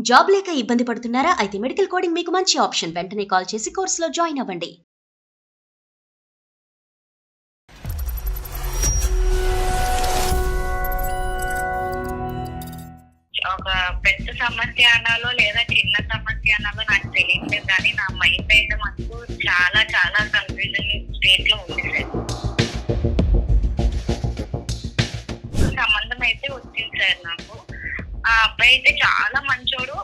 Job లేక ఇబ్బంది పడుతున్నారా? అయితే మెడికల్ కోడింగ్ మీకు మంచి ఆప్షన్. వెంటనే కాల్ చేసి కోర్సులో జాయిన్ అవ్వండి. ఒక పెద్ద సమస్య అనాలో లేదా చిన్న సమస్య అనాలో నాకు తెలియట్లేదు, కానీ నా మైండ్ అయితే మాకు చాలా చాలా కన్ఫ్యూజన్ స్టేట్ లో ఉంది సార్. సంబంధం అయితే వచ్చింది సార్ నాకు. ఆ అబ్బాయి అయితే చాలా మంచోడు,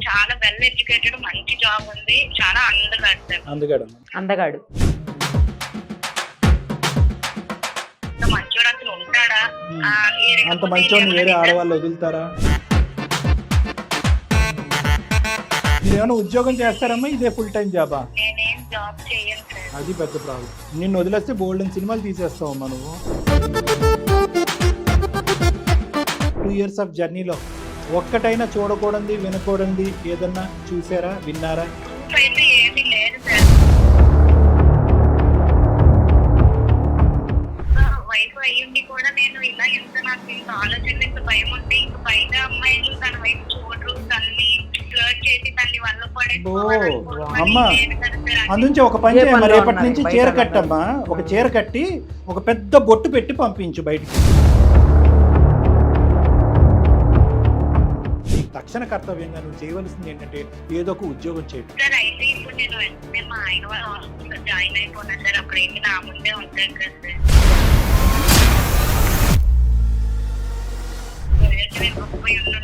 చాలా వెల్ ఎడ్యుకేటెడ్, మంచి జాబ్ ఉంది, చాలా అందగాడు సార్. అందగాడు మంచోడు అసలు ఉంటాడా? అంత మంచోడిని వేరే ఆడవాళ్ళు వదులుతారా? మీరు ఏమైనా ఉద్యోగం చేస్తారమ్మా? ఇదే ఫుల్ టైం జాబా? నేనేం జాబ్ చేయను సార్. అది పెద్ద ప్రాబ్లం. నిన్ను వదిలేస్తే బోల్డెన్ సినిమాలు తీసేస్తావమ్మా నువ్వు. 2 years ఆఫ్ జర్నీలో ఒక్కటైనా చూడకూడదు వినకూడదు ఏదన్నా చూసారా, విన్నారా? అయితే ఏమీ లేదు సార్. వైఫ్ అయ్యుండి కూడా నేను ఇలా ఎంత నాకు ఇంత ఆలోచన, ఇంత భయం ఉంటే ఇంక బయట అమ్మాయిలు తన వైపు చూడరు, తనని ఫ్లర్ట్ చేసి తనని వల్ల అమ్మా అందుంచి ఒక పని చేయమ్మా, రేపటి నుంచి చీర కట్టమ్మా. ఒక చీర కట్టి ఒక పెద్ద బొట్టు పెట్టి పంపించు బయటికి. తక్షణ కర్తవ్యంగా నువ్వు చేయవలసింది ఏంటంటే ఏదో ఒక ఉద్యోగం చేయడం. సార్ అయితే ఇప్పుడు నేను వెంటనే మా ఆయన వాళ్ళ హాస్పిటల్ జాయిన్ అయిపోయినా సార్. అక్కడ ఏంటి నా ముందే ఉంటాను కదా సార్.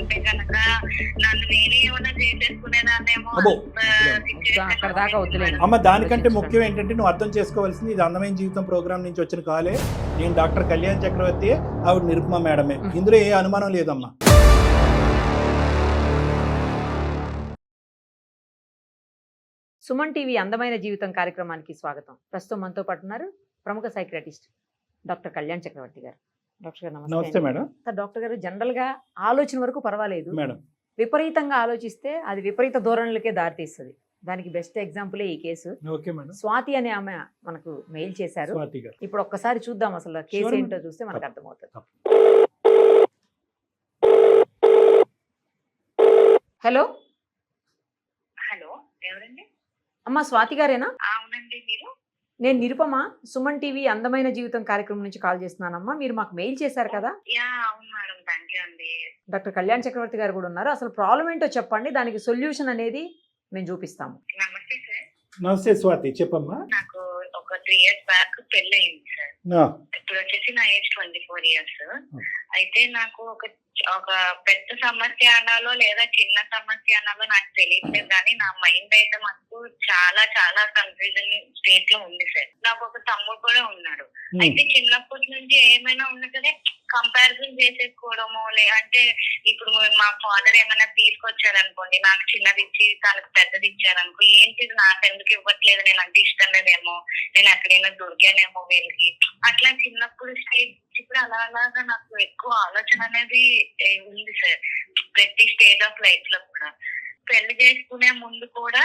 ఉంటే కనుక నన్ను నేనే ఏమైనా చేసేసుకునేదాన్నేమో. అక్కడ దాకా వద్దులేదు అమ్మ. దానికంటే ముఖ్యం ఏంటంటే నువ్వు అర్థం చేసుకోవాల్సింది, ఇది అందమైన జీవితం ప్రోగ్రామ్ నుంచి వచ్చిన కాలే. నేను డాక్టర్ కళ్యాణ్ చక్రవర్తి, ఆవిడ నిరుపమ మేడమే. ఇందులో ఏ అనుమానం లేదమ్మా. సుమన్ టీవీ అందమైన జీవితం కార్యక్రమానికి స్వాగతం. ప్రస్తుతం మనతో పాటు ఉన్నారు ప్రముఖ సైకియాట్రిస్ట్ డాక్టర్ కళ్యాణ్ చక్రవర్తి గారు. డాక్టర్ గారు నమస్తే మేడం. డాక్టర్ గారు, జనరల్ గా ఆలోచన వరకు పర్వాలేదు మేడం, విపరీతంగా ఆలోచిస్తే అది విపరీత ధోరణులకే దారితీస్తుంది. దానికి బెస్ట్ ఎగ్జాంపులే ఈ కేసు. స్వాతి అనే ఆమె మనకు మెయిల్ చేశారు. ఇప్పుడు ఒక్కసారి చూద్దాం అసలు కేసు ఏంటో, చూస్తే మనకు అర్థమవుతుంది. హలో హలో, ఎవరండి? అమ్మా స్వాతి గారేనా? అవునండి. మీరు? నేను నిరుపమ, సుమన్ టీవీ అందమైన జీవితం కార్యక్రమం నుంచి కాల్ చేస్తున్నానమ్మా. మీరు మాకు మెయిల్ చేశారు కదా? అవును మేడం, థ్యాంక్ యూ అండి. డాక్టర్ కళ్యాణ్ చక్రవర్తి గారు కూడా ఉన్నారు. అసలు ప్రాబ్లం ఏంటో చెప్పండి, దానికి సొల్యూషన్ అనేది మేము చూపిస్తాము. నమస్తే సార్. నమస్తే స్వాతి, చెప్పమ్మా. నాకు ఒక 3 years బ్యాక్ పెళ్లి అయింది సార్. ఇప్పుడు వచ్చేసి నా ఏజ్ 24 years. అయితే నాకు ఒక పెద్ద సమస్య అనాలో లేదా చిన్న సమస్య అనాలో నాకు తెలియట్లేదు, కానీ నా మైండ్ అయితే మాకు చాలా చాలా కన్ఫ్యూజన్ స్టేట్ లో ఉంది సార్. నాకు ఒక తమ్ముడు కూడా ఉన్నాడు. అయితే చిన్నప్పటి నుంచి ఏమైనా ఉన్నా సరే కంపారిజన్ చేసేసుకోవడము, లేదంటే ఇప్పుడు మా ఫాదర్ ఏమైనా తీసుకొచ్చారనుకోండి, నాకు చిన్నది ఇచ్చి తనకు పెద్దది ఇచ్చారనుకో, ఏంటిది నాకు ఎందుకు ఇవ్వట్లేదు, నేను అంటే ఇష్టం లేదేమో, నేను ఎక్కడైనా దొరికానేమో వీళ్ళకి, అట్లా చిన్నప్పుడు స్టేజ్. ఇప్పుడు అలాగా నాకు ఎక్కువ ఆలోచన అనేది ఉంది సార్, ప్రతి స్టేజ్ ఆఫ్ లైఫ్ లో కూడా. పెళ్లి చేసుకునే ముందు కూడా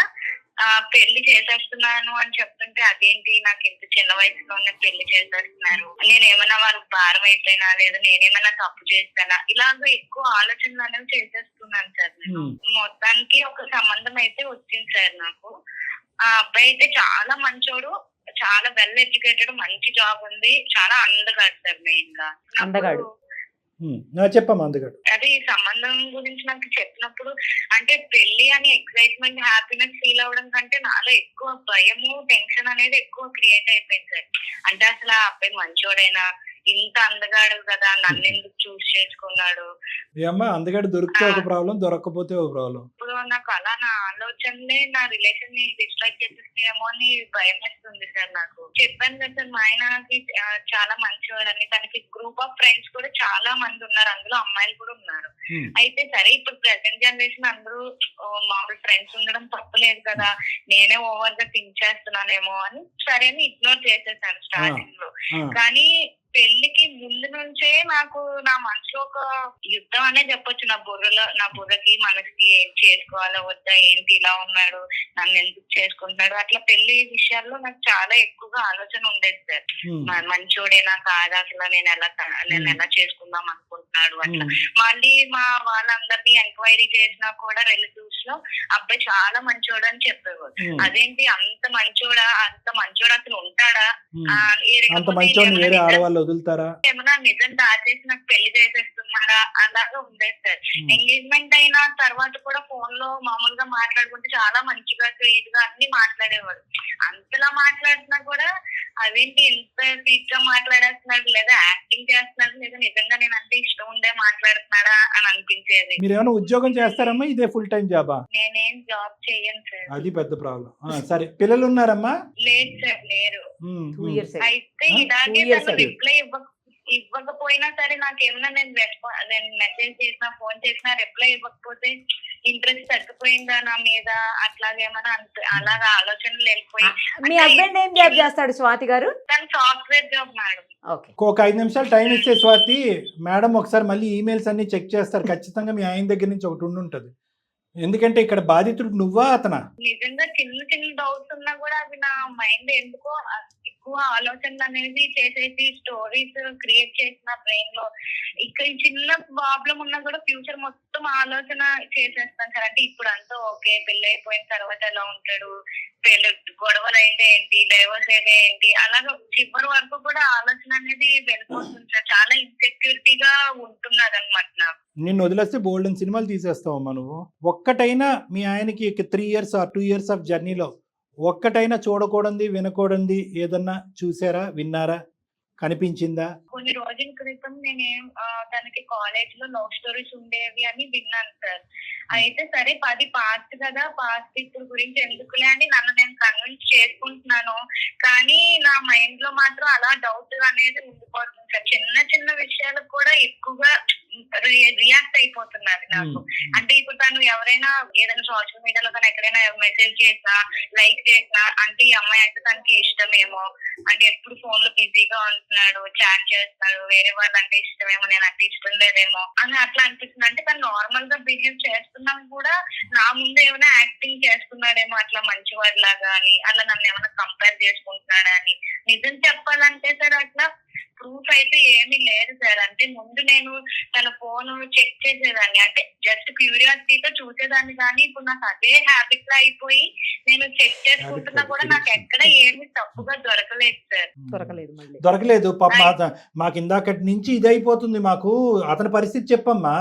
పెళ్లి చేసేస్తున్నాను అని చెప్తుంటే, అదేంటి నాకు ఇంత చిన్న వయసులోనే పెళ్లి చేసేస్తున్నారు, నేనేమైనా వాళ్ళకి భారం అయిపోయినా, లేదా నేనేమైనా తప్పు చేస్తానా, ఇలాగ ఎక్కువ ఆలోచనలు అనేవి చేసేస్తున్నాను సార్ నేను. మొత్తానికి ఒక సంబంధం అయితే వచ్చింది సార్ నాకు. ఆ అబ్బాయి అయితే చాలా మంచోడు, చాలా వెల్ ఎడ్యుకేటెడ్, మంచి జాబ్ ఉంది, చాలా అందగాడు సార్. మెయిన్ గా అందగాడు. చెప్పమ్మా. అందుగాడు అదే ఈ సంబంధం గురించి నాకు చెప్పినప్పుడు, అంటే పెళ్లి అని ఎక్సైట్మెంట్, హ్యాపీనెస్ ఫీల్ అవడం కంటే నాలో ఎక్కువ భయము, టెన్షన్ అనేది ఎక్కువ క్రియేట్ అయిపోయింది సార్. అంటే అసలు ఆ అబ్బాయి మంచోడైనా, ఇంత అందగాడు కదా, నన్ను ఎందుకు చూస్ చేసుకున్నాడు? ఏమ్మా, అందగాడు దొరికితే ఒక ప్రాబ్లం, దొరకకపోతే ఒక ప్రాబ్లం. ఇప్పుడు నాకు అలా నా ఆలోచనలే నా రిలేషన్ ని డిస్ట్రాక్ట్ చేసేస్తాయేమో అని భయం వేస్తుంది సార్. నాకు చెప్పాను కదా సార్, మా ఆయనకి చాలా మంచివాడని, తనకి గ్రూప్ ఆఫ్ ఫ్రెండ్స్ కూడా చాలా మంది ఉన్నారు, అందులో అమ్మాయిలు కూడా ఉన్నారు. అయితే సరే, ఇప్పుడు ప్రెసెంట్ జనరేషన్ అందరూ మామూలు ఫ్రెండ్స్ ఉండడం తప్పలేదు కదా, నేనే ఓవర్ గా థింక్ చేస్తున్నానేమో అని సరే అని ఇగ్నోర్ చేసేసాను స్టార్టింగ్ లో. కానీ పెళ్లికి ముందు నుంచే నాకు నా మనసులో ఒక యుద్ధం అనే చెప్పొచ్చు. నా బుర్రకి మనసుకి ఏం చేసుకోవాలో వద్దా, ఏంటి ఇలా ఉన్నాడు, నన్ను ఎందుకు చేసుకుంటున్నాడు, అట్లా పెళ్లి విషయాల్లో నాకు చాలా ఎక్కువగా ఆలోచన ఉండేది సార్. మంచోడేనా కాదా, అసలు నేను ఎలా చేసుకుందాం అనుకుంటున్నాడు అట్లా. మళ్ళీ మా వాళ్ళందరినీ ఎంక్వైరీ చేసినా కూడా రిలేటివ్స్ లో అబ్బాయి చాలా మంచోడు అని చెప్పేవారు. అదేంటి అంత మంచోడా అసలు ఉంటాడా, ఏమన్నా నిజం దాచేసి నాకు పెళ్లి చేసేస్తున్నారా అలాగా ఉండేది సార్. ఎంగేజ్మెంట్ అయిన తర్వాత కూడా ఫోన్ లో మామూలుగా మాట్లాడుకుంటే చాలా మంచిగా స్వీట్ గా అన్ని మాట్లాడేవాడు. అంతలా మాట్లాడుతున్నా కూడా అదేంటి ఎంత స్వీట్ గా మాట్లాడేస్తున్నాడు, లేదా యాక్టింగ్ చేస్తున్నాడు, లేదా నిజంగా నేను అంటే ఇష్టం ఉండే మాట్లాడుతున్నాడా అని అనిపించేది. మీరు ఏమైనా ఉద్యోగం చేస్తారమ్మా, ఇదే ఫుల్ టైం జాబా? నేనేం జాబ్ చేయను సార్. అది పెద్ద ప్రాబ్లం. సరే, పిల్లలు ఉన్నారమ్మా? లేదు సార్, లేరు. 2 years అయితే ఇలాగే రిప్లై ఇవ్వకపోయినా సరే నాకేమన్నా నేను మెసేజ్ చేసినా ఫోన్ చేసినా రిప్లై ఇవ్వకపోతే ఇంట్రెస్ట్ తగ్గిపోయిందా నా మీద, అట్లాగేమన్నా అలాగా ఆలోచనలు వెళ్ళిపోయి. మీ హస్బెండ్ ఏం జాబ్ చేస్తాడు స్వాతి గారు? తను సాఫ్ట్వేర్ జాబ్ మేడం. ఒక 5 నిమిషాలు టైం ఇస్తే స్వాతి మేడం ఒకసారి మళ్ళీ ఈమెయిల్స్ అన్ని చెక్ చేస్తారు. ఖచ్చితంగా మీ ఆయన దగ్గర నుంచి ఒకటి ఉండుంటది. ఎందుకంటే ఇక్కడ బాధితుడు నువ్వా అతనా? నిజంగా చిన్న డౌట్స్ ఉన్నా కూడా అవి నా మైండ్ ఎందుకో ఎక్కువ ఆలోచనలు అనేది చేసేసి స్టోరీస్ క్రియేట్ చేసిన బ్రెయిన్ లో. ఇక్కడ చిన్న ప్రాబ్లం ఉన్నా కూడా ఫ్యూచర్ మొత్తం ఆలోచన చేసేస్తాను సార్. అంటే ఇప్పుడు అంతా ఓకే, పెళ్లి అయిపోయిన తర్వాత ఎలా ఉంటాడు, పెళ్లి గొడవలు అయితే ఏంటి, డైవర్స్ అయితే ఏంటి, అలాగా చివరి వరకు కూడా ఆలోచన అనేది వెళ్ళిపోతుంది సార్. చాలా ఇన్సెక్యూరిటీగా ఉంటున్నది అనమాట నాకు. నిన్ను వదిలేస్తే బోల్డెన్ సినిమాలు తీసేస్తావమ్మా నువ్వు. ఒక్కటైనా మీ ఆయనకి 3 years or 2 years ఆఫ్ జర్నీలో ఒక్కటైనా చూడకూడదు వినకూడదు ఏదన్నా చూసారా, విన్నారా, కనిపించిందా? కొన్ని రోజుల క్రితం నేనేం తనకి కాలేజ్ లో లవ్ స్టోరీస్ ఉండేవి అని విన్నాను సార్. అయితే సరే 10 పాస్ట్ కదా, పాస్ట్ ఇప్పుడు గురించి ఎందుకులే అని నన్ను నేను కన్విన్స్ చేసుకుంటున్నాను. కానీ నా మైండ్ లో మాత్రం అలా డౌట్ అనేది ఉండిపోతుంది సార్. చిన్న విషయాలకు కూడా ఎక్కువగా రియాక్ట్ అయిపోతున్నది నాకు. అంటే ఇప్పుడు తను ఎవరైనా ఏదైనా సోషల్ మీడియాలో తను ఎక్కడైనా మెసేజ్ చేసినా, లైక్ చేసినా, అంటే ఈ అమ్మాయి అంటే తనకి ఇష్టమేమో, అంటే ఎప్పుడు ఫోన్ లో బిజీగా ఉంటున్నాడు, చాట్ చేస్తున్నాడు, వేరే వాళ్ళు అంటే ఇష్టమేమో, నేను అంటే ఇష్టం లేదేమో అని అట్లా అనిపిస్తుంది. అంటే తను నార్మల్ గా బిహేవ్ చేస్తున్నాం కూడా నా ముందు ఏమైనా యాక్టింగ్ చేస్తున్నాడేమో అట్లా మంచివాడిలాగా అని, అలా నన్ను ఏమైనా కంపేర్ చేసుకుంటున్నాడా అని. నిజం చెప్పాలంటే సార్ అట్లా ప్రూఫ్ అయితే ఏమీ లేదు సార్. అంటే ముందు నేను తన ఫోన్ చెక్ చేసేదాన్ని, అంటే జస్ట్ క్యూరియాసిటీతో చూసేదాన్ని. కానీ ఇప్పుడు నాకు అదే హ్యాబిట్ లా అయిపోయి నేను చెక్ చేసుకుంటున్నా కూడా నాకు ఎక్కడ ఏమి తప్పుగా దొరకలేదు సార్. దొరకలేదు పాప. మాకు ఇందాకటి నుంచి ఇది అయిపోతుంది. మాకు అతని పరిస్థితి చెప్పమ్మా.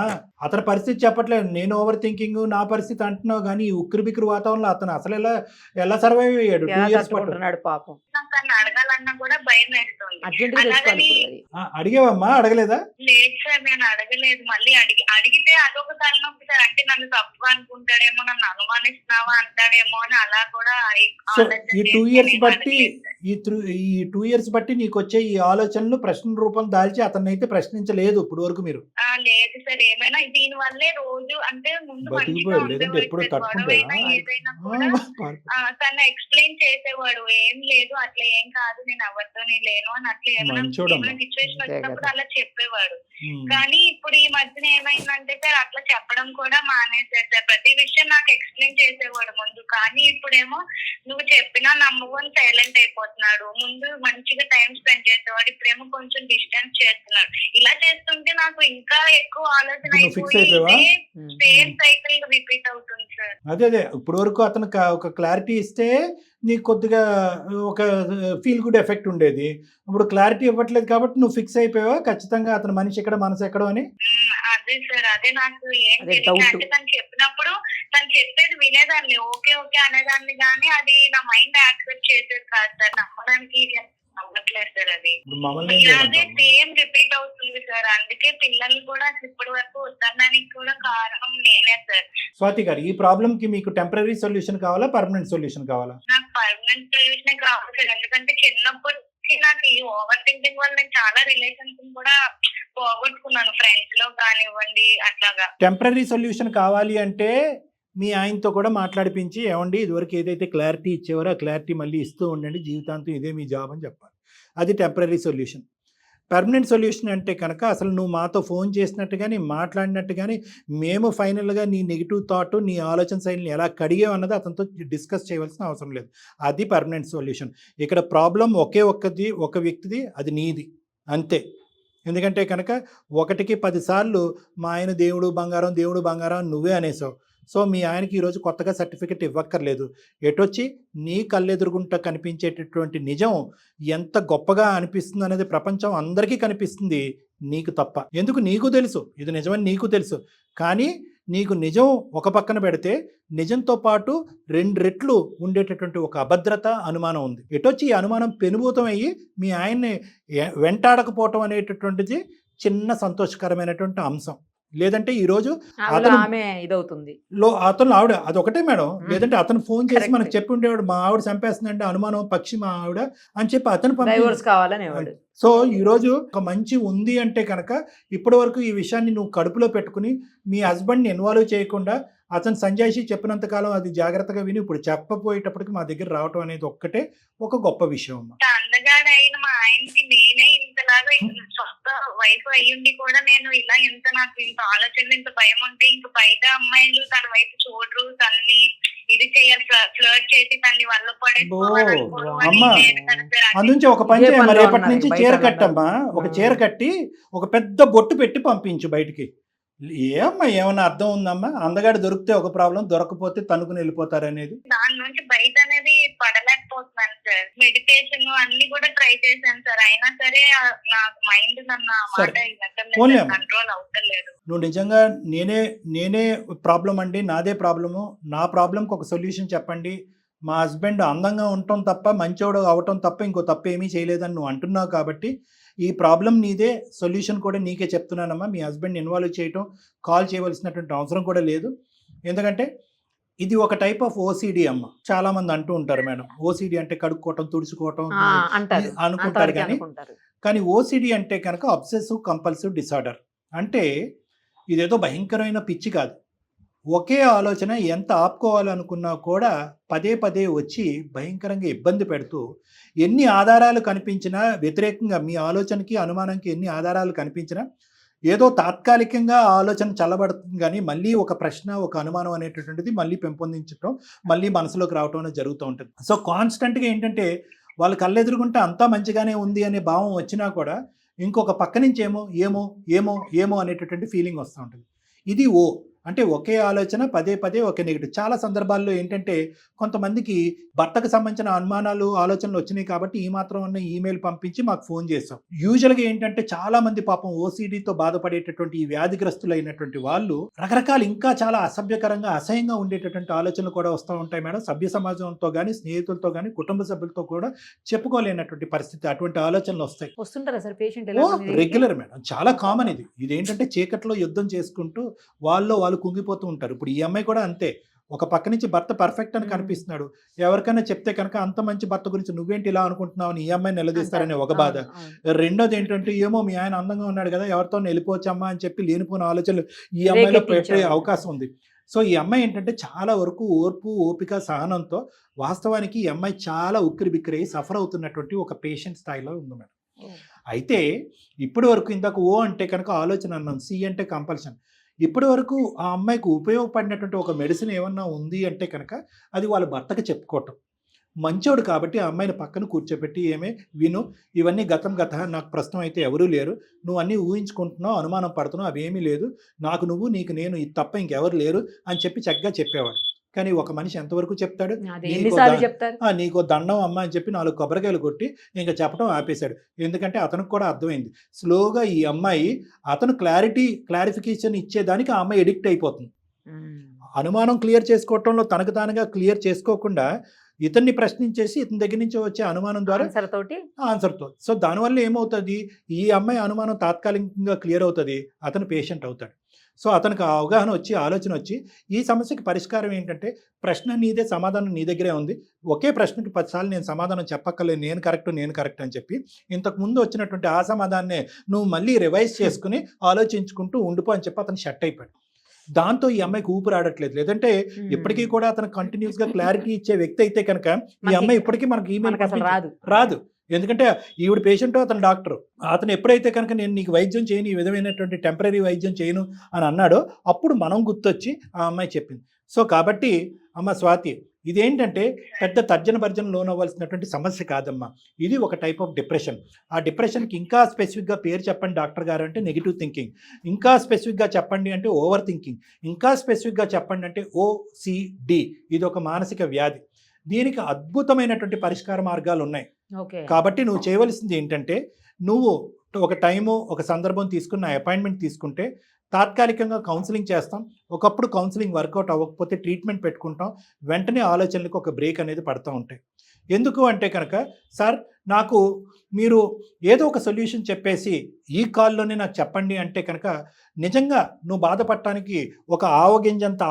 అతని పరిస్థితి చెప్పట్లేదు. నేను ఓవర్ థింకింగ్ నా పరిస్థితి అంటున్నావు, కానీ ఉక్కిరి బిక్కిరి వాతావరణంలో అతను అసలు ఎలా సర్వైవ్ అయ్యాడు? 2 years పాపం. నాకు అడగాలన్నా కూడా భయం వేస్తుంది. అడిగేవమ్మా? అడగలేదా? లేదు సార్, నేను అడగలేదు. మళ్ళీ అడిగితే అదొక తలనొప్పి సార్. అంటే నన్ను తప్పు అనుకుంటాడేమో, నన్ను అనుమానిస్తున్నావా అంటాడేమో అని అలా కూడా. ఈ 2 years బట్టి ఈ 2 years బట్టి నీకు వచ్చే ఈ ఆలోచనలు ప్రశ్న రూపం దాల్చి అతన్ని అయితే ప్రశ్నించలేదు ఇప్పుడు వరకు మీరు? లేదు సార్, ఏమైనా దీని వల్లే రోజు అంటే ముందు ఎప్పుడు ఏదైనా కూడా తను ఎక్స్ప్లెయిన్ చేసేవాడు. ఏం లేదు, అట్లా ఏం కాదు, నేను ఎవరితో లేను అని అట్లా ఏమైనా సిచ్యువేషన్ వచ్చినప్పుడు అలా చెప్పేవాడు. కానీ ఇప్పుడు ఈ మధ్యన ఏమైందంటే సార్ అట్లా చెప్పడం కూడా మానేశారు సార్. ప్రతి విషయం నాకు ఎక్స్ప్లెయిన్ చేసేవాడు ముందు. కానీ ఇప్పుడేమో నువ్వు చెప్పినా నమ్మవు అని సైలెంట్ అయిపోతున్నాడు. ముందు మంచిగా టైం స్పెండ్ చేసేవాడు, ఇప్పుడేమో కొంచెం డిస్టెన్స్ చేస్తున్నాడు. ఇలా చేస్తుంటే నాకు ఇంకా ఎక్కువ ఆలోచన అయిపోయి సేమ్ సైకిల్ రిపీట్ అవుతుంది సార్. అదే ఇప్పుడు వరకు అతను ఒక క్లారిటీ ఇస్తే నీకు కొద్దిగా ఒక ఫీల్ గుడ్ ఎఫెక్ట్ ఉండేది. ఇప్పుడు క్లారిటీ ఇవ్వట్లేదు కాబట్టి నువ్వు ఫిక్స్ అయిపోయావా ఖచ్చితంగా అతను మనిషి ఎక్కడ మనసు ఎక్కడో అని? అదే సార్, అదే నాకు అంటే తను చెప్పినప్పుడు తను చెప్పేది వినేదాన్ని, ఓకే ఓకే అనేదాన్ని. కానీ అది నా మైండ్ యాక్సెప్ట్ చేసేది కాదు సార్. నమ్మడానికి అవ్వట్లేదు సార్. అది అదే సేమ్ రిపీట్ అవుతుంది సార్. అందుకే పిల్లలు కూడా ఇప్పటి వరకు వద్దడానికి కూడా కారణం నేనే సార్. స్వాతి గారు, ఈ ప్రాబ్లం కి మీకు టెంపరరీ సొల్యూషన్ కావాలా, పర్మనెంట్ సొల్యూషన్ కావాలా? నాకు పర్మనెంట్ సొల్యూషన్ కావాలి సార్. ఎందుకంటే చిన్నప్పటి నుంచి నాకు ఈ ఓవర్ థింకింగ్ వల్ల నేను చాలా రిలేషన్స్ కూడా పోగొట్టుకున్నాను, ఫ్రెండ్స్ లో కానివ్వండి అట్లాగా. టెంపరరీ సొల్యూషన్ కావాలి అంటే మీ ఆయనతో కూడా మాట్లాడిపించి, ఏమండి ఇదివరకు ఏదైతే క్లారిటీ ఇచ్చేవారో ఆ క్లారిటీ మళ్ళీ ఇస్తూ ఉండండి, జీవితాంతం ఇదే మీ జాబ్ అని చెప్పాలి. అది టెంపరరీ సొల్యూషన్. పర్మనెంట్ సొల్యూషన్ అంటే కనుక అసలు నువ్వు మాతో ఫోన్ చేసినట్టు కానీ మాట్లాడినట్టు కానీ మేము ఫైనల్గా నీ నెగిటివ్ థాట్ నీ ఆలోచన శైలిని ఎలా కడిగావు అన్నది అతనితో డిస్కస్ చేయవలసిన అవసరం లేదు. అది పర్మనెంట్ సొల్యూషన్. ఇక్కడ ప్రాబ్లం ఒక వ్యక్తిది, అది నీది అంతే. ఎందుకంటే కనుక 1కి 10 సార్లు మా ఆయన దేవుడు బంగారం నువ్వే అనేసావు. సో మీ ఆయనకి ఈరోజు కొత్తగా సర్టిఫికెట్ ఇవ్వక్కర్లేదు. ఎటొచ్చి నీ కళ్ళెదురుగుంట కనిపించేటటువంటి నిజం ఎంత గొప్పగా అనిపిస్తుంది అనేది ప్రపంచం అందరికీ కనిపిస్తుంది, నీకు తప్ప. ఎందుకు? నీకు తెలుసు ఇది నిజమని, నీకు తెలుసు. కానీ నీకు నిజం ఒక పక్కన పెడితే నిజంతో పాటు 2 రెట్లు ఉండేటటువంటి ఒక అభద్రత, అనుమానం ఉంది. ఎటొచ్చి ఈ అనుమానం పెనుభూతం అయ్యి మీ ఆయన్ని వెంటాడకపోవటం అనేటటువంటిది చిన్న సంతోషకరమైనటువంటి అంశం. లేదంటే ఈరోజు అతను ఆవిడ అదొకటే మేడం. లేదంటే అతను ఫోన్ చేసి మనకు చెప్పి ఉండేవాడు, మా ఆవిడ చంపేస్తుందంటే అనుమానం, పక్షి మా ఆవిడ అని చెప్పి అతను సో ఈరోజు ఒక మంచి ఉంది అంటే కనుక ఇప్పటి వరకు ఈ విషయాన్ని నువ్వు కడుపులో పెట్టుకుని మీ హస్బెండ్ని ఇన్వాల్వ్ చేయకుండా అతను సంజాయిషి చెప్పినంతకాలం అది జాగ్రత్తగా విని ఇప్పుడు చెప్పపోయేటప్పటికి మా దగ్గర రావటం అనేది ఒక్కటే ఒక గొప్ప విషయం అమ్మా. అందగాడైన మా ఆయనకి నేనే ఇంతలాగా సొంత వైఫ్ అయ్యుండి కూడా నేను ఇలా నాకు ఇంత ఆలోచనలు, ఇంత భయం ఉంటే ఇంక బయట అమ్మాయిలు తన వైపు చూడరు, తన్ని ఇది చేయాలి, ఫ్లర్ట్ చేసి తన్ని వల్ల అందుంచి ఒక పని చేయమ్మా, రేపటి నుంచి చీర కట్టమ్మా, ఒక చీర కట్టి ఒక పెద్ద బొట్టు పెట్టి పంపించు బయటికి. ఏమన్నా అర్థం ఉందమ్మా? అందగాడు దొరికితే ఒక ప్రాబ్లం, దొరకపోతే తనుకుని వెళ్ళిపోతారు అనేది. దాని నుంచి బయట అనేది పడలేకపోతున్నాను సార్. మెడిటేషన్ అన్ని కూడా ట్రై చేశాను సార్, అయినా సరే నాకు మైండ్ కంట్రోల్ అవుతలేదు. నువ్వు నిజంగా నేనే ప్రాబ్లం అండి, నాదే ప్రాబ్లము, నా ప్రాబ్లంకి ఒక సొల్యూషన్ చెప్పండి, మా హస్బెండ్ అందంగా ఉండటం తప్ప, మంచోడు అవటం తప్ప ఇంకో తప్ప ఏమీ చేయలేదని నువ్వు అంటున్నావు కాబట్టి ఈ ప్రాబ్లం నీదే, సొల్యూషన్ కూడా నీకే చెప్తున్నానమ్మా. మీ హస్బెండ్ ఇన్వాల్వ్ చేయటం, కాల్ చేయవలసినటువంటి అవసరం కూడా లేదు. ఎందుకంటే ఇది ఒక టైప్ ఆఫ్ ఓసిడి అమ్మ. చాలా మంది అంటూ ఉంటారు మేడం, ఓసిడి అంటే కడుక్కోవటం, తుడుచుకోవటం అనుకుంటారు. కానీ ఓసిడి అంటే కనుక అబ్సెసివ్ కంపల్సివ్ డిసార్డర్. అంటే ఇదేదో భయంకరమైన పిచ్చి కాదు. ఒకే ఆలోచన ఎంత ఆపుకోవాలనుకున్నా కూడా పదే పదే వచ్చి భయంకరంగా ఇబ్బంది పెడుతూ, ఎన్ని ఆధారాలు కనిపించినా వ్యతిరేకంగా, మీ ఆలోచనకి అనుమానంకి ఎన్ని ఆధారాలు కనిపించినా ఏదో తాత్కాలికంగా ఆలోచన చల్లబడుతుంది, కానీ మళ్ళీ ఒక ప్రశ్న, ఒక అనుమానం అనేటటువంటిది మళ్ళీ పెంపొందించడం, మళ్ళీ మనసులోకి రావటం అనేది జరుగుతూ ఉంటుంది. సో కాన్స్టెంట్గా ఏంటంటే వాళ్ళు కళ్ళెదురుగుంటే అంతా మంచిగానే ఉంది అనే భావం వచ్చినా కూడా ఇంకొక పక్క నుంచి ఏమో అనేటటువంటి ఫీలింగ్ వస్తూ ఉంటుంది. ఇది అంటే ఒకే ఆలోచన పదే పదే ఒకే నెగిటివ్. చాలా సందర్భాల్లో ఏంటంటే కొంతమందికి భర్తకు సంబంధించిన అనుమానాలు, ఆలోచనలు వచ్చినాయి కాబట్టి ఈ మాత్రం ఉన్న ఈమెయిల్ పంపించి మాకు ఫోన్ చేస్తాం. యూజువల్గా ఏంటంటే చాలా మంది పాపం ఓసిడితో బాధపడేటటువంటి ఈ వ్యాధిగ్రస్తులు అయినటువంటి వాళ్ళు రకరకాల ఇంకా చాలా అసభ్యకరంగా, అసహ్యంగా ఉండేటటువంటి ఆలోచనలు కూడా వస్తూ ఉంటాయి మేడం. సభ్య సమాజంతో కానీ, స్నేహితులతో కానీ, కుటుంబ సభ్యులతో కూడా చెప్పుకోలేనటువంటి పరిస్థితి, అటువంటి ఆలోచనలు వస్తాయి. రెగ్యులర్ మేడం, చాలా కామన్ ఇది. ఇదేంటంటే చీకట్లో యుద్ధం చేసుకుంటూ వాళ్ళు కుంగిపోతూ ఉంటారు. ఇప్పుడు ఈ అమ్మాయి కూడా అంతే. ఒక పక్క నుంచి భర్త పర్ఫెక్ట్ అని కనిపిస్తున్నాడు, ఎవరికైనా చెప్తే కనుక అంత మంచి భర్త గురించి నువ్వేంటి ఇలా అనుకుంటున్నావు అని ఈ అమ్మాయిని నిలదీస్తారనే ఒక బాధ. రెండోది ఏంటంటే ఏమో మీ ఆయన అందంగా ఉన్నాడు కదా, ఎవరితో వెళ్ళిపోవచ్చమ్మా అని చెప్పి లేనిపోయిన ఆలోచనలు ఈ అమ్మాయిలో పెట్టే అవకాశం ఉంది. సో ఈ అమ్మాయి ఏంటంటే చాలా వరకు ఓర్పు, ఓపిక, సహనంతో వాస్తవానికి ఈ అమ్మాయి చాలా ఉక్కిరి బిక్కిరి సఫర్ అవుతున్నటువంటి ఒక పేషెంట్ స్థాయిలో ఉంది మేడం. అయితే ఇప్పటి వరకు ఇందాక అంటే కనుక ఆలోచన అన్నాం, సి అంటే కంపల్షన్. ఇప్పటి వరకు ఆ అమ్మాయికి ఉపయోగపడినటువంటి ఒక మెడిసిన్ ఏమన్నా ఉంది అంటే కనుక అది వాళ్ళ భర్తకి చెప్పుకోవటం. మంచోడు కాబట్టి ఆ అమ్మాయిని పక్కన కూర్చోబెట్టి విను, ఇవన్నీ గతం, నాకు ప్రస్తుతం అయితే ఎవరూ లేరు, నువ్వు అన్నీ ఊహించుకుంటున్నావు, అనుమానం పడుతున్నావు, అవేమీ లేదు, నాకు నువ్వు, నీకు నేను, ఇది తప్ప ఇంకెవరు లేరు అని చెప్పి చక్కగా చెప్పేవాడు. కానీ ఒక మనిషి ఎంతవరకు చెప్తాడు? నీకో దండం అమ్మ అని చెప్పి 4 కొబ్బరికాయలు కొట్టి ఇంకా చెప్పడం ఆపేశాడు. ఎందుకంటే అతనికి కూడా అర్థమైంది. స్లోగా ఈ అమ్మాయి అతను క్లారిఫికేషన్ ఇచ్చేదానికి ఆ అమ్మాయి ఎడిక్ట్ అయిపోతుంది. అనుమానం క్లియర్ చేసుకోవటంలో తనకు తానుగా క్లియర్ చేసుకోకుండా ఇతన్ని ప్రశ్నించేసి ఇతని దగ్గర నుంచి వచ్చే అనుమానం ద్వారా ఆన్సర్తో. సో దానివల్ల ఏమవుతుంది, ఈ అమ్మాయి అనుమానం తాత్కాలికంగా క్లియర్ అవుతుంది, అతను పేషెంట్ అవుతాడు. సో అతనికి అవగాహన వచ్చి, ఆలోచన వచ్చి, ఈ సమస్యకి పరిష్కారం ఏంటంటే ప్రశ్న నీదే, సమాధానం నీ దగ్గరే ఉంది, ఒకే ప్రశ్నకి 10 సార్లు నేను సమాధానం చెప్పక్కర్లేదు, నేను కరెక్ట్ అని చెప్పి ఇంతకు ముందు వచ్చినటువంటి ఆ సమాధానాన్ని నువ్వు మళ్ళీ రివైజ్ చేసుకుని ఆలోచించుకుంటూ ఉండిపో అని చెప్పి అతను షట్ అయిపోయాడు. దాంతో ఈ అమ్మాయికి ఊపిరి ఆడట్లేదు. లేదంటే ఇప్పటికీ కూడా అతను కంటిన్యూస్ గా క్లారిటీ ఇచ్చే వ్యక్తి అయితే కనుక ఈ అమ్మాయి ఇప్పటికీ మనకి ఈమెయిల్ రాదు. ఎందుకంటే ఈవిడ పేషెంట్, అతను డాక్టర్. అతను ఎప్పుడైతే కనుక నేను నీకు వైద్యం చేయను, ఈ విధమైనటువంటి టెంపరీ వైద్యం చేయను అని అన్నాడో అప్పుడు మనం గుర్తొచ్చి ఆ అమ్మాయి చెప్పింది. సో కాబట్టి అమ్మ స్వాతి, ఇదేంటంటే పెద్ద తర్జన భర్జన లోనవ్వాల్సినటువంటి సమస్య కాదమ్మా. ఇది ఒక టైప్ ఆఫ్ డిప్రెషన్. ఆ డిప్రెషన్కి ఇంకా స్పెసిఫిక్గా పేరు చెప్పండి డాక్టర్ గారు అంటే నెగిటివ్ థింకింగ్, ఇంకా స్పెసిఫిక్గా చెప్పండి అంటే ఓవర్ థింకింగ్, ఇంకా స్పెసిఫిక్గా చెప్పండి అంటే OCD. ఇది ఒక మానసిక వ్యాధి. దీనికి అద్భుతమైనటువంటి పరిష్కార మార్గాలు ఉన్నాయి. కాబట్టి నువ్వు చేయవలసింది ఏంటంటే, నువ్వు ఒక టైము ఒక సందర్భం తీసుకుని నా అపాయింట్మెంట్ తీసుకుంటే తాత్కాలికంగా కౌన్సిలింగ్ చేస్తాం. ఒకప్పుడు కౌన్సిలింగ్ వర్కౌట్ అవ్వకపోతే ట్రీట్మెంట్ పెట్టుకుంటాం. వెంటనే ఆలోచనలకు ఒక బ్రేక్ అనేది పడుతూ ఉంటాయి. ఎందుకు అంటే కనుక, సార్ నాకు మీరు ఏదో ఒక సొల్యూషన్ చెప్పేసి ఈ కాల్లోనే నాకు చెప్పండి అంటే కనుక నిజంగా నువ్వు బాధపడటానికి ఒక ఆవగింజంత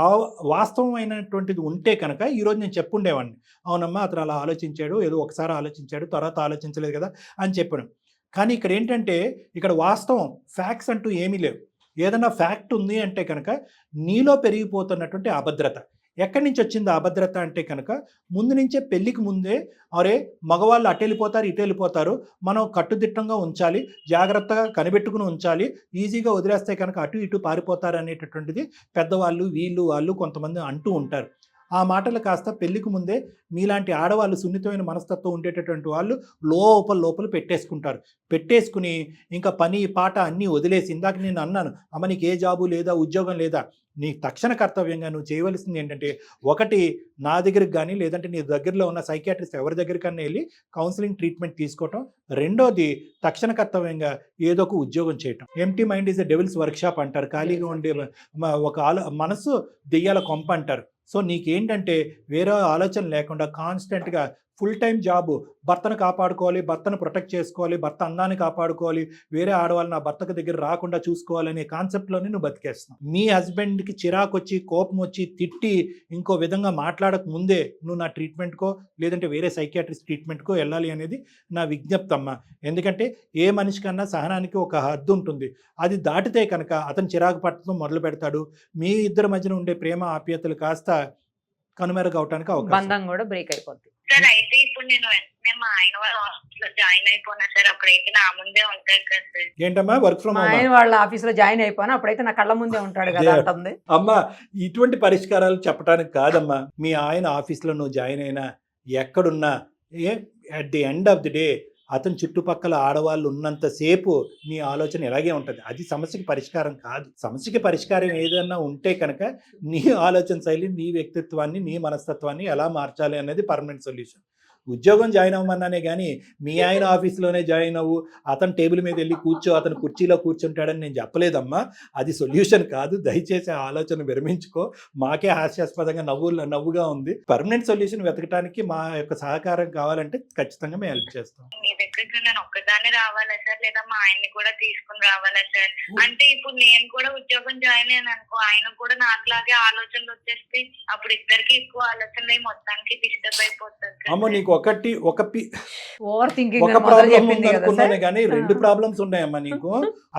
వాస్తవమైనటువంటిది ఉంటే కనుక ఈరోజు నేను చెప్పుండేవాడిని. అవునమ్మా అతను అలా ఆలోచించాడు, ఏదో ఒకసారి ఆలోచించాడు, తర్వాత ఆలోచించలేదు కదా అని చెప్పాను. కానీ ఇక్కడ ఏంటంటే, ఇక్కడ వాస్తవం ఫ్యాక్ట్స్ అంటూ ఏమీ లేవు. ఏదైనా ఫ్యాక్ట్ ఉంది అంటే కనుక నీలో పెరిగిపోతున్నటువంటి అభద్రత. ఎక్కడి నుంచి వచ్చింది అభద్రత అంటే కనుక, ముందు నుంచే పెళ్ళికి ముందే అరే మగవాళ్ళు అటు వెళ్ళిపోతారు ఇటు వెళ్ళిపోతారు, మనం కట్టుదిట్టంగా ఉంచాలి, జాగ్రత్తగా కనిపెట్టుకుని ఉంచాలి, ఈజీగా వదిలేస్తే కనుక అటు ఇటు పారిపోతారు అనేటటువంటిది పెద్దవాళ్ళు వీళ్ళు వాళ్ళు కొంతమంది అంటూ ఉంటారు. ఆ మాటలు కాస్త పెళ్లికి ముందే మీలాంటి ఆడవాళ్ళు సున్నితమైన మనస్తత్వం ఉండేటటువంటి వాళ్ళు లోపల పెట్టేసుకుంటారు. పెట్టేసుకుని ఇంకా పని పాట అన్నీ వదిలేసి, ఇందాక నేను అన్నాను అమ్మ నీకు ఏ జాబు లేదా ఉద్యోగం లేదా, నీ తక్షణ కర్తవ్యంగా నువ్వు చేయవలసింది ఏంటంటే, ఒకటి నా దగ్గరికి కానీ లేదంటే నీ దగ్గరలో ఉన్న సైకియాట్రిస్ట్ ఎవరి దగ్గరికన్నా వెళ్ళి కౌన్సిలింగ్ ట్రీట్మెంట్ తీసుకోవటం. రెండోది తక్షణ కర్తవ్యంగా ఏదో ఒక ఉద్యోగం చేయటం. Empty mind is a devils workshop అంటారు. ఖాళీగా ఉండే ఒక మనసు దెయ్యాల కొంప అంటారు. సో నీకేంటంటే వేరే ఆలోచన లేకుండా కాన్స్టెంట్గా ఫుల్ టైం జాబు, భర్తను కాపాడుకోవాలి, భర్తను ప్రొటెక్ట్ చేసుకోవాలి, భర్త అందాన్ని కాపాడుకోవాలి, వేరే ఆడవాళ్ళు నా భర్తకు దగ్గర రాకుండా చూసుకోవాలనే కాన్సెప్ట్లోనే నువ్వు బతికేస్తున్నావు. మీ హస్బెండ్కి చిరాకు వచ్చి కోపం వచ్చి తిట్టి ఇంకో విధంగా మాట్లాడక ముందే నువ్వు నా ట్రీట్మెంట్కో లేదంటే వేరే సైకియాట్రిస్ట్ ట్రీట్మెంట్కో వెళ్ళాలి అనేది నా విజ్ఞప్తి అమ్మ. ఎందుకంటే ఏ మనిషి కన్నా సహనానికి ఒక హద్దు ఉంటుంది. అది దాటితే కనుక అతను చిరాకు పట్టడం మొదలు పెడతాడు. మీ ఇద్దరి మధ్యన ఉండే ప్రేమ ఆప్యాయతలు కాస్త కనుమరుగవటానికి అవకాశం, బంధం కూడా బ్రేక్ అయిపోద్ది. సార్ అయితే ఇప్పుడు నేను వెంటనే మా ఆయన వాళ్ళ ఆఫీస్ లో జాయిన్ అయిపోయినా సార్, అప్పుడైతే నా ముందే ఉంటాడు కదా సార్. ఏంటమ్మా వర్క్ ఫ్రమ్ ఆయన వాళ్ళ ఆఫీస్ లో జాయిన్ అయిపోయినా అప్పుడైతే నా కళ్ళ ముందే ఉంటాడు కదా అంటుంది. అమ్మా ఇటువంటి పరిష్కారాలు చెప్పడానికి కాదమ్మా. మీ ఆయన ఆఫీస్లో నువ్వు జాయిన్ అయినా ఎక్కడున్నా at the end of the day అతని చుట్టుపక్కల ఆడవాళ్ళు ఉన్నంతసేపు నీ ఆలోచన ఎలాగే ఉంటుంది. అది సమస్యకి పరిష్కారం కాదు. సమస్యకి పరిష్కారం ఏదైనా ఉంటే కనుక నీ ఆలోచన శైలి, నీ వ్యక్తిత్వాన్ని, నీ మనస్తత్వాన్ని ఎలా మార్చాలి అనేది పర్మనెంట్ సొల్యూషన్. ఉద్యోగం జాయిన్ అవ్వమన్నానే కానీ మీ ఆయన ఆఫీస్లోనే జాయిన్ అవ్వు, అతను టేబుల్ మీద వెళ్ళి కూర్చో, అతను కుర్చీలో కూర్చుంటాడని నేను చెప్పలేదమ్మా. అది సొల్యూషన్ కాదు. దయచేసి ఆ ఆలోచన విరమించుకో. మాకే హాస్యాస్పదంగా నవ్వుగా ఉంది. పర్మనెంట్ సొల్యూషన్ వెతకడానికి మా యొక్క సహకారం కావాలంటే ఖచ్చితంగా మేము హెల్ప్ చేస్తాం. మీ దగ్గరికి నేను ఒక్కదాన్ని రావాలా సార్, లేదా మా ఆయన్ని కూడా తీసుకుని రావాలా సార్? అంటే ఇప్పుడు నేను కూడా ఉద్యోగం జాయిన్ అయ్యాను అనుకో, ఆయన కూడా నాకులాగే ఆలోచనలు వచ్చేస్తే అప్పుడు ఇద్దరికి ఎక్కువ ఆలోచనలు మొత్తానికి డిస్టర్బ్ అయిపోతుంది. అమ్మ నీకు ఒక ఓవర్ థింకింగ్ ఒక ప్రాబ్లం ఉందనుకున్నానే కానీ 2 ప్రాబ్లమ్స్ ఉన్నాయమ్మా నీకు.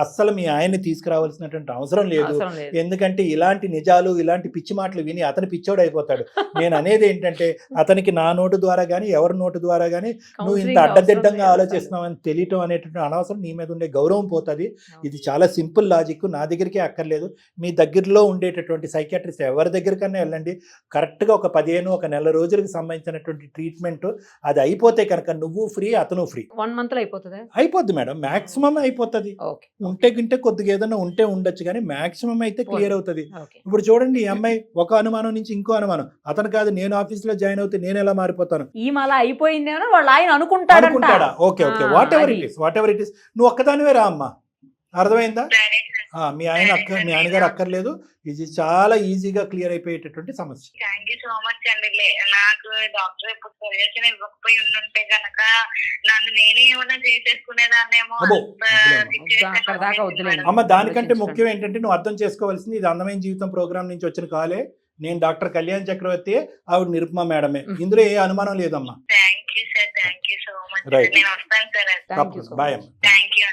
అస్సలు మీ ఆయన్ని తీసుకురావాల్సినటువంటి అవసరం లేదు. ఎందుకంటే ఇలాంటి నిజాలు, ఇలాంటి పిచ్చి మాటలు విని అతను పిచ్చోడు అయిపోతాడు. నేను అనేది ఏంటంటే, అతనికి నా నోటు ద్వారా కానీ ఎవరి నోటు ద్వారా కానీ నువ్వు ఇంత అడ్డదిడ్డంగా ఆలోచిస్తున్నావు అని తెలియటం అనేటువంటి అనవసరం. నీ మీద ఉండే గౌరవం పోతుంది. ఇది చాలా సింపుల్ లాజిక్. నా దగ్గరికే అక్కర్లేదు. మీ దగ్గరలో ఉండేటటువంటి సైకియాట్రిస్ట్ ఎవరి దగ్గరికన్నా వెళ్ళండి. కరెక్ట్గా ఒక 15 నెల రోజులకు సంబంధించినటువంటి ట్రీట్మెంట్ అది అయిపోతే కనుక నువ్వు ఫ్రీ, అతను ఫ్రీ. 1 month లో అయిపోతుంది. అయిపోద్ది మేడం, మాక్సిమం అయిపోతుంది. ఉంటే కొద్దిగా ఏదైనా ఉంటే ఉండొచ్చు కానీ మాక్సిమం అయితే క్లియర్ అవుతుంది. ఇప్పుడు చూడండి, ఈ అమ్మాయి ఒక అనుమానం నుంచి ఇంకో అనుమానం, అతను కాదు నేను ఆఫీస్ లో జాయిన్ అవుతే నేను ఎలా మారిపోతాను, ఈ మళ్ళీ అయిపోయింది అని వాళ్ళు ఆయన అనుకుంటాడా. Okay whatever it is నువ్వు ఒక్కదానివే రా అమ్మా. అర్థమైందా? మీ ఆయనగారు అక్కర్లేదు. ఇది చాలా ఈజీగా క్లియర్ అయిపోయేటటువంటి సమస్య. థ్యాంక్ యూ సో మచ్ అండి. నాకు డాక్టర్ ఇప్పుడు సొల్యూషన్ ఇవ్వకపోయి ఉంటే కనుక నన్ను నేనే ఏమైనా చేసేసుకునేదాన్నేమో. అమ్మ దానికంటే ముఖ్యం ఏంటంటే నువ్వు అర్థం చేసుకోవాల్సింది, ఇది అందమైన జీవితం ప్రోగ్రామ్ నుంచి వచ్చిన కాలే. నేను డాక్టర్ కళ్యాణ్ చక్రవర్తి, ఆవిడ నిరుపమ మేడమే. ఇందులో ఏ అనుమానం లేదమ్మా. Thank you sir, thank you so much. నేను వస్తాను సార్. బాయ్ అమ్మ. Thank you.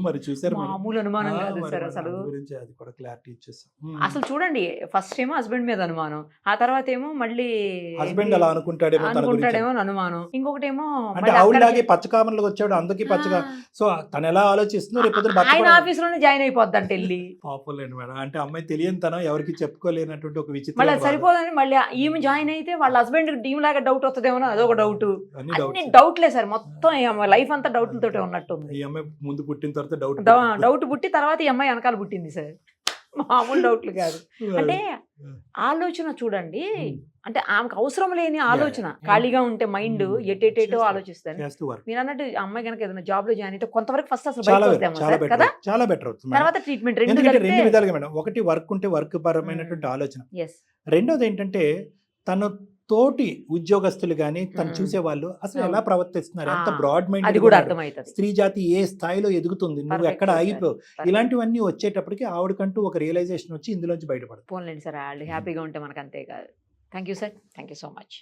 మరి చూసారు మేడం? మామూలు అనుమానం కాదు మరి సార్ మేడం, అసలు. అందు గురించి అది కూడా క్లారిటీ ఇచ్చేసాం. అసలు చూడండి, ఫస్ట్ ఏమో హస్బెండ్ మీద అనుమానం, ఆ తర్వాత ఏమో మళ్ళీ హస్బెండ్ అలా అనుకుంటాడేమో తన గురించి. అనుకుంటాడేమో అని అనుమానం, ఇంకొకటేమో అంటే ఆవిడలాగే పచ్చకామర్లకు వచ్చాడు అందుకే పచ్చగా. సో తను ఎలా ఆలోచిస్తుందో రేపు పొద్దున ఆయన ఆఫీస్ లోనే జాయిన్ అయిపోద్దంట వెళ్ళి. పాపలేండి మేడం, అంటే అమ్మాయి తెలియనితనం ఎవరికి చెప్పుకోలేనటువంటి ఒక మళ్ళీ విచిత్ర అది సరిపోదని మళ్ళీ ఈమె జాయిన్ అయితే వాళ్ళ హస్బెండ్ టీమ్ లాగా డౌట్ వస్తుందేమో అదొక డౌట్. అన్ని అన్ని డౌట్స్. డౌట్లే సార్, మొత్తం లైఫ్ అంతా డౌట్లతోటే ఉన్నట్టుంది. ఈ అమ్మాయి ముందు పుట్టిన తర్వాత డౌట్ డౌట్ పుట్టి తర్వాత ఈ అమ్మాయి వెనకాల పుట్టింది సార్, మామూలు డౌట్లు కాదు. అంటే ఆలోచన చూడండి, అంటే ఆమెకు అవసరం లేని ఆలోచన, ఖాళీగా ఉంటే మైండ్ ఎటేటేటో ఆలోచిస్తారు. మీరు అన్నట్టు అమ్మాయి కనుక ఏదైనా జాబ్ లో జాయిన్ అయితే కొంతవరకు ఫస్ట్ అసలు చాలా బయటకు వస్తాము సార్ కదా, చాలా బెటర్ అవుతుంది. తర్వాత ట్రీట్మెంట్ రెండు ఎందుకంటే కలిపితే- రెండు విధాలుగా మేడం, ఒకటి వర్క్ ఉంటే వర్క్ పరమైనటువంటి ఆలోచన, Yes. రెండోది ఏంటంటే తన తోటి ఉద్యోగస్తులు గాని తను చూసే వాళ్ళు అసలు ఎలా ప్రవర్తిస్తున్నారు, ఎంత బ్రాడ్ అది మైండ్ కూడా అర్థమవుతుంది. స్త్రీ జాతి ఏ స్థాయిలో ఎదుగుతుంది, నువ్వు Perfect ఎక్కడ sir. ఆగిపోవు, Perfect. ఇలాంటివన్నీ వచ్చేటప్పటికి ఆవిడకంటూ ఒక రియలైజేషన్ వచ్చి ఇందులోంచి బయటపడుతుంది. పోన్లేండి సార్, వాళ్ళు హ్యాపీగా ఉంటే మనకు అంతే కాదు. Thank you sir, thank you so much.